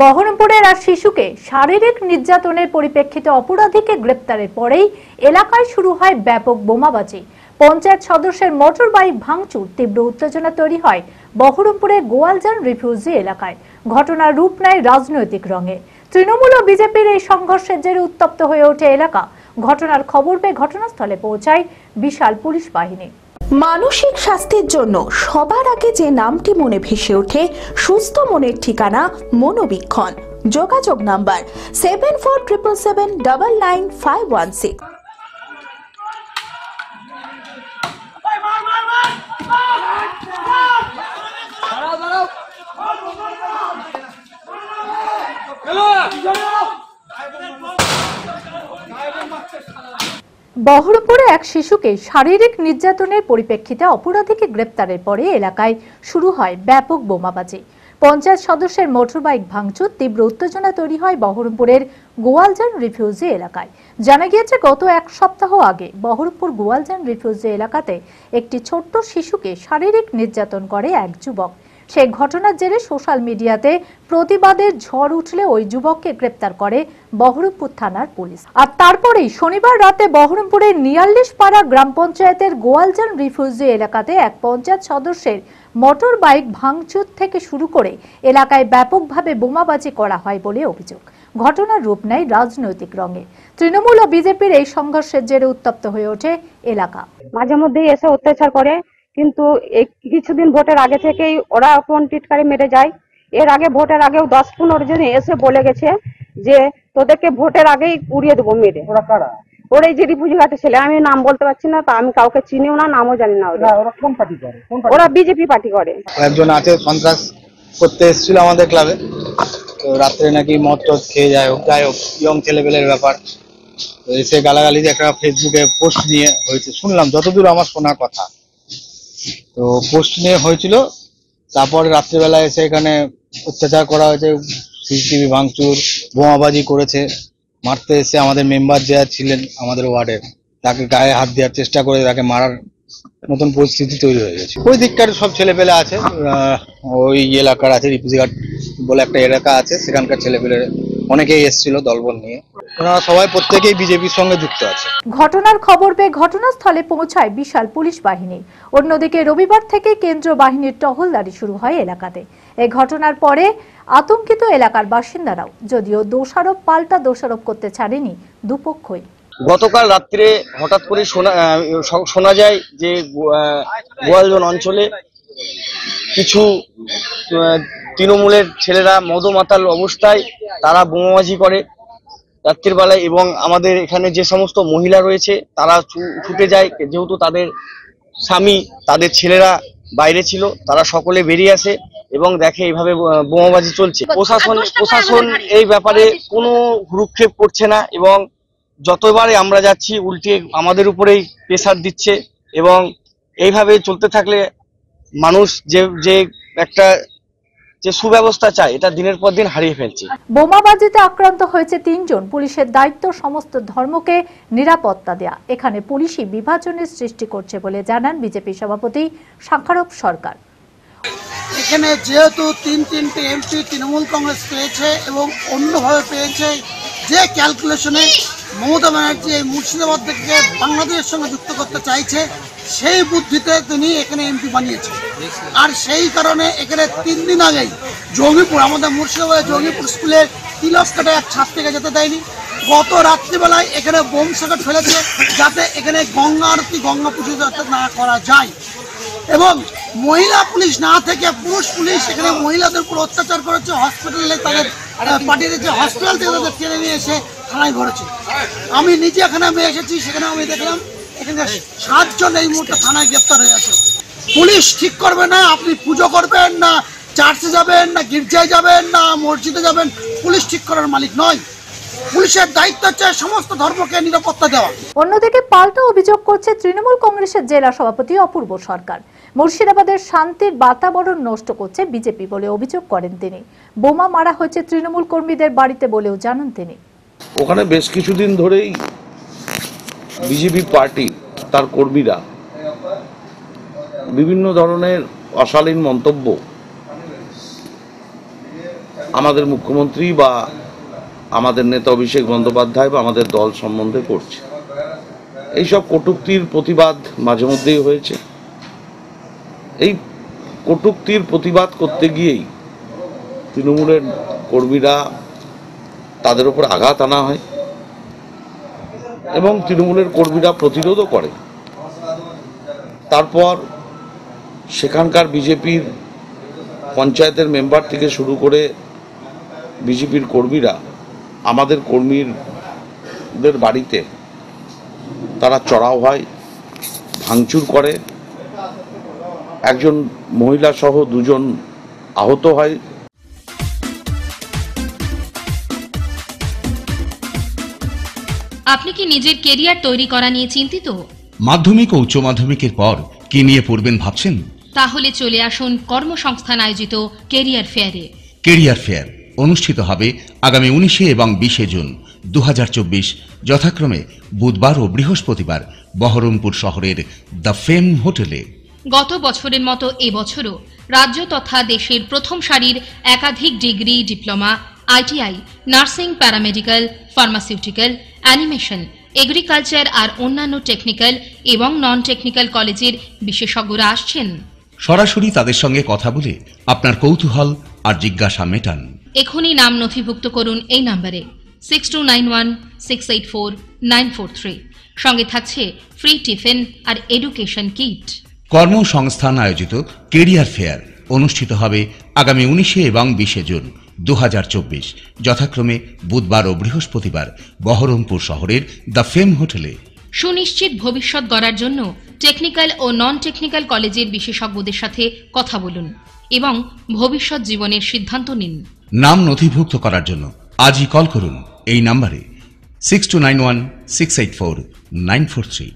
বহরমপুরের এক শিশুকে শারীরিক নির্যাতনের পরিপ্রেক্ষিতে অপরাধীকে গ্রেপ্তারের পরেই এলাকায় শুরু হয় ব্যাপক বোমাবাজি। পঞ্চায়েত সদস্যের মোটর বাইক ভাঙচুর, তীব্র উত্তেজনা তৈরি হয় বহরমপুরের গোয়ালজান রিফিউজি এলাকায়। ঘটনার রূপ নেয় রাজনৈতিক রঙে। তৃণমূল ও বিজেপির এই সংঘর্ষের জেরে উত্তপ্ত হয়ে ওঠে এলাকা। ঘটনার খবর পেয়ে ঘটনাস্থলে পৌঁছায় বিশাল পুলিশ বাহিনী। মানসিক স্বাস্থ্যের জন্য সবার আগে যে নামটি মনে ভেসে ওঠে, সুস্থ মনের ঠিকানা মনোবীক্ষণ। যোগাযোগ নাম্বার 7477799516। বহরমপুরে এক শিশুকে শারীরিক নির্যাতনের পরিপ্রেক্ষিতে অপরাধীকে গ্রেপ্তারের পরে এলাকায় শুরু হয় ব্যাপক বোমাবাজি। পঞ্চায়েত সদস্যের মোটরবাইক ভাঙচুর, তীব্র উত্তেজনা তৈরি হয় বহরমপুরের গোয়ালজান রিফিউজি এলাকায়। জানা গিয়েছে, গত এক সপ্তাহ আগে বহরমপুর গোয়ালজান রিফিউজি এলাকাতে একটি ছোট্ট শিশুকে শারীরিক নির্যাতন করে এক যুবক। সেই ঘটনার জেরে সোশ্যাল মিডিয়াতে প্রতিবাদের ঝড় উঠলে ওই যুবককে গ্রেপ্তার করে বহরমপুর থানার পুলিশ। আর তারপরেই শনিবার রাতে বহরমপুরের নিয়াল্লিশপাড়া গ্রাম পঞ্চায়েতের গোয়ালজান রিফিউজি এলাকাতে এক পঞ্চায়েত সদস্যের মোটর বাইক ভাঙচুর থেকে শুরু করে এলাকায় ব্যাপকভাবে বোমাবাজি করা হয় বলে অভিযোগ। ঘটনার রূপ নেয় রাজনৈতিক রঙে। তৃণমূল ও বিজেপির এই সংঘর্ষের জেরে উত্তপ্ত হয়ে ওঠে এলাকা। মাঝে মধ্যেই এসে অত্যাচার করে, কিন্তু এই কিছুদিন ভোটের আগে থেকেই ওরা ফোন টিটকারি মেরে যায়। এর আগে ভোটের আগেও 10-15 জন এসে বলে গেছে যে তোদেরকে ভোটের আগেই উড়িয়ে দেবো মেরে। ওরা কারা? ওরা এই যে রিফিউজি ঘাটের ছেলে, আমি নাম বলতে পারছি না, তা আমি কাউকে চিনিও না, নামও জানি না। ওরা কোন পার্টি করে? ওরা বিজেপি পার্টি করে। একজন আছে সন্ত্রাস করতে এসেছিল আমাদের ক্লাবে, তো রাত্রে নাকি মদ টদ খেয়ে যাই হোক ইয়ং ছেলেপেলের ব্যাপার, তো এসে গালাগালি একটা ফেসবুকে পোস্ট নিয়ে হয়েছে শুনলাম, যতদূর আমার শোনা কথা। তো পোস্ট নিয়ে হয়েছিল, তারপরে রাত্রিবেলা এসে এখানে অত্যাচার করা হয়েছে, সিসিটিভি ভাঙচুর, বোমাবাজি করেছে। মারতে এসে আমাদের মেম্বার যে ছিলেন আমাদের ওয়ার্ডের, তাকে গায়ে হাত দেওয়ার চেষ্টা করে তাকে মারার মতন পরিস্থিতি তৈরি হয়ে গেছে। ওই দিককার সব ছেলেপেলে আছে, ওই এলাকার আছে, রিফিউজিঘাট বলে একটা এলাকা আছে, সেখানকার ছেলেপেলে অনেকেই এসেছিল দলবল নিয়ে। ওনারা সবাই প্রত্যেকেই বিজেপির সঙ্গে যুক্ত আছে। ঘটনার খবর পেয়ে ঘটনাস্থলে পৌঁছায় বিশাল পুলিশ বাহিনী। অন্যদিকে রবিবার থেকে কেন্দ্রীয় বাহিনীর টহলদারি শুরু হয় এলাকাতে। এই ঘটনার পরে আতঙ্কিত এলাকার বাসিন্দারাও, যদিও দোষারোপ পাল্টা দোষারোপ করতে ছাড়েনি দুপক্ষই। গতকাল রাত্রে হঠাৎ করে শোনা যায় যে গোয়ালজান অঞ্চলে কিছু তৃণমূলের ছেলেরা মদমাতাল অবস্থায় তারা বোমাবাজি করে রাত্রির বেলায়, এবং আমাদের এখানে যে সমস্ত মহিলা রয়েছে তারা ছুটে যায়, যেহেতু তাদের স্বামী তাদের ছেলেরা বাইরে ছিল, তারা সকলে বেরিয়ে আসে এবং দেখে এইভাবে বোমাবাজি চলছে। প্রশাসন এই ব্যাপারে কোনো ভ্রুক্ষেপ করছে না, এবং যতবারে আমরা যাচ্ছি উল্টে আমাদের উপরেই প্রেসার দিচ্ছে, এবং এইভাবে চলতে থাকলে মানুষ যে একটা যে সুব্যবস্থা চায়, এটা দিনের পর দিন হারিয়ে ফেলছে। বোমাবাজিতে আক্রান্ত হয়েছে 3 জন। পুলিশের দায়িত্ব সমস্ত ধর্মকে নিরাপত্তা দেয়া। এখানে পুলিশই বিভাজনের সৃষ্টি করছে বলে জানান বিজেপি সভাপতি শাখারপ সরকার। এখানে যেহেতু তিনটে এমপি তৃণমূল কংগ্রেস পেয়েছে এবং অন্যভাবে পেয়েছে, যে ক্যালকুলেশনে মমতা ব্যানার্জি এই মুর্শিদাবাদ থেকে বাংলাদেশের সঙ্গে যুক্ত করতে চাইছে, সেই বুদ্ধিতে তিনি এখানে এমপি বানিয়েছে। আর সেই কারণে এখানে 3 দিন আগেই জঙ্গিপুর, আমাদের মুর্শিদাবাদের জঙ্গিপুর স্কুলের তিলক কাটে এক ছাত্রীকে যেতে দেয়নি। গত রাত্রিবেলায় এখানে বোম সকেট ফেলেছে, যাতে এখানে গঙ্গা আরতি, গঙ্গা পুজো যাতে না করা যায়। এবং মহিলা পুলিশ না থেকে পুরুষ পুলিশ এখানে মহিলাদের উপর অত্যাচার করেছে, হসপিটালে তাদের পাঠিয়ে দিয়েছে, হসপিটাল থেকে তাদের টেনে নিয়ে এসে থানায় ভরেছে। আমি নিজে এখানে এসেছি, সেখানে আমি দেখলাম এখানে 7 জন এই মুহূর্তে থানায় গ্রেপ্তার হয়ে আছে। পুলিশ ঠিক করবে না আপনি পুজো করবেন না চার্চে যাবেন না গির্জায় যাবেন না মসজিদে যাবেন, পুলিশ ঠিক করার মালিক নয়। পুলিশের দায়িত্ব হচ্ছে সমস্ত ধর্মকে নিরাপত্তা দেওয়া। অন্যদিকে পাল্টা অভিযোগ করছে তৃণমূল কংগ্রেসের জেলা সভাপতি অপূর্ব সরকার। মুর্শিদাবাদের শান্তির বাতাবরণ নষ্ট করছে বিজেপি বলে অভিযোগ করেন তিনি। বোমা মারা হয়েছে তৃণমূল কর্মীদের বাড়িতে বলেও জানান তিনি। ওখানে বেশ কিছুদিন ধরেই বিজেপি পার্টি তার কর্মীরা বিভিন্ন ধরনের অশালীন মন্তব্য আমাদের মুখ্যমন্ত্রী বা আমাদের নেতা অভিষেক বন্দ্যোপাধ্যায় বা আমাদের দল সম্বন্ধে করছে। এইসব কটূক্তির প্রতিবাদ মাঝে মধ্যেই হয়েছে। এই কটূক্তির প্রতিবাদ করতে গিয়েই তৃণমূলের কর্মীরা তাদের উপর আঘাত আনা হয় এবং তৃণমূলের কর্মীরা প্রতিরোধও করে। তারপর সেখানকার বিজেপির পঞ্চায়েতের মেম্বার থেকে শুরু করে বিজেপির কর্মীরা আমাদের কর্মীদের বাড়িতে তারা চড়াও হয়, ভাঙচুর করে, একজন মহিলা সহ 2 জন আহত হয়। আপনি কি নিজের কেরিয়ার তৈরি করা নিয়ে চিন্তিত? মাধ্যমিক ও উচ্চ মাধ্যমিকের পর কি নিয়ে পড়বেন ভাবছেন? তাহলে চলে আসুন কর্মসংস্থান আয়োজিত কেরিয়ার ফেয়ারে। কেরিয়ার ফেয়ার অনুষ্ঠিত হবে আগামী 19 এবং 20 জুন 2024 যথাক্রমে বুধবার ও বৃহস্পতিবার বহরমপুর শহরের দ্য ফেম হোটেলে। গত বছরের মতো এবছরও রাজ্য তথা দেশের প্রথম সারির একাধিক degree, diploma, ITI, nursing, paramedical, pharmaceutical, animation, agriculture আর অন্যান্য টেকনিক্যাল এবং নন টেকনিক্যাল কলেজের বিশেষজ্ঞরা আসছেন। সরাসরি তাদের সঙ্গে কথা বলে আপনার কৌতূহল আর জিজ্ঞাসা মেটান। এখনই নাম নথিভুক্ত করুন এই নম্বরে 6291684943। সঙ্গে থাকছে ফ্রি টিফিন আর এডুকেশন কিট। কর্মসংস্থান আয়োজিত কেরিয়ার ফেয়ার অনুষ্ঠিত হবে আগামী 19 এবং 20 জুন 2024 যথাক্রমে বুধবার ও বৃহস্পতিবার বহরমপুর শহরের দ্য ফেম হোটেলে। সুনিশ্চিত ভবিষ্যৎ গড়ার জন্য টেকনিক্যাল ও নন টেকনিক্যাল কলেজের বিশেষজ্ঞদের সাথে কথা বলুন এবং ভবিষ্যৎ জীবনের সিদ্ধান্ত নিন। নাম নথিভুক্ত করার জন্য আজই কল করুন এই নম্বরে 6291684943।